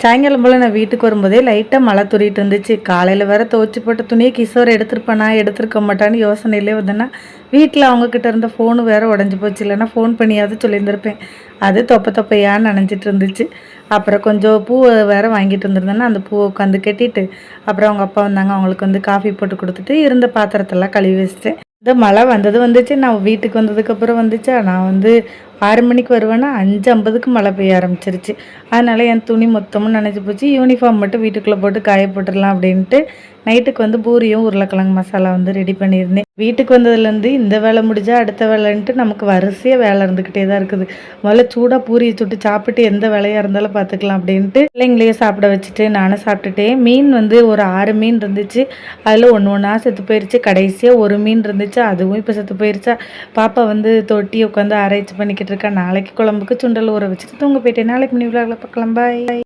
சாயங்காலம் போல் நான் வீட்டுக்கு வரும்போதே லைட்டாக மழை தூரிட்டு இருந்துச்சு. காலையில் வேற துவச்சி போட்ட துணியை கிஷோர் எடுத்திருப்பானா எடுத்திருக்க மாட்டான்னு யோசனையிலே வந்தேன்னா வீட்டில் அவங்கக்கிட்ட இருந்த ஃபோனு வேற உடஞ்சி போச்சு. இல்லைன்னா ஃபோன் பண்ணியாவது சொல்லியிருந்திருப்பேன். அது தொப்பையான்னு நனைஞ்சிட்டு இருந்துச்சு. அப்புறம் கொஞ்சம் பூவை வேற வாங்கிட்டு வந்திருந்தேன்னா அந்த பூவை உட்காந்து கட்டிட்டு அப்புறம் அவங்க அப்பா வந்தாங்க. அவங்களுக்கு வந்து காஃபி போட்டு கொடுத்துட்டு இருந்த பாத்திரத்தெல்லாம் கழுவி வச்சிட்டேன். இந்த மழை வந்துச்சு. நான் வீட்டுக்கு வந்ததுக்கப்புறம் வந்துச்சா, நான் வந்து 6 மணிக்கு வருவேன்னா 5:50க்கு மழை பெய்ய ஆரம்பிச்சிருச்சு. அதனால என் துணி மொத்தமும் நனைஞ்சு போச்சு. யூனிஃபார்ம் மட்டும் வீட்டுக்குள்ளே போட்டு காய போட்டுடலாம் அப்படின்ட்டு நைட்டுக்கு வந்து பூரியும் உருளைக்கிழங்கு மசாலா வந்து ரெடி பண்ணியிருந்தேன். வீட்டுக்கு வந்ததுலேருந்து இந்த வேலை முடிஞ்சா அடுத்த வேலைன்ட்டு நமக்கு வரிசையாக வேலை இருந்துக்கிட்டே தான் இருக்குது. முதல்ல சூடாக பூரியை சுட்டு சாப்பிட்டு எந்த வேலையாக இருந்தாலும் பார்த்துக்கலாம் அப்படின்ட்டு பிள்ளைங்களையே சாப்பிட வச்சுட்டு நானும் சாப்பிட்டுட்டேன். மீன் வந்து ஒரு 6 மீன் இருந்துச்சு. அதில் ஒன்று ஒன்றா செத்து போயிடுச்சு. கடைசியாக ஒரு மீன் இருந்துச்சு, அதுவும் இப்போ செத்து போயிடுச்சா. பாப்பா வந்து தொட்டி உட்காந்து ஆராய்ச்சி பண்ணிக்கிட்டு இருக்கா. நாளைக்கு குழம்புக்கு சுண்டல் ஊற வச்சுட்டு தூங்க போயிட்டேன். நாளைக்கு மணி விழாவில் பார்க்கலாம். பாய்.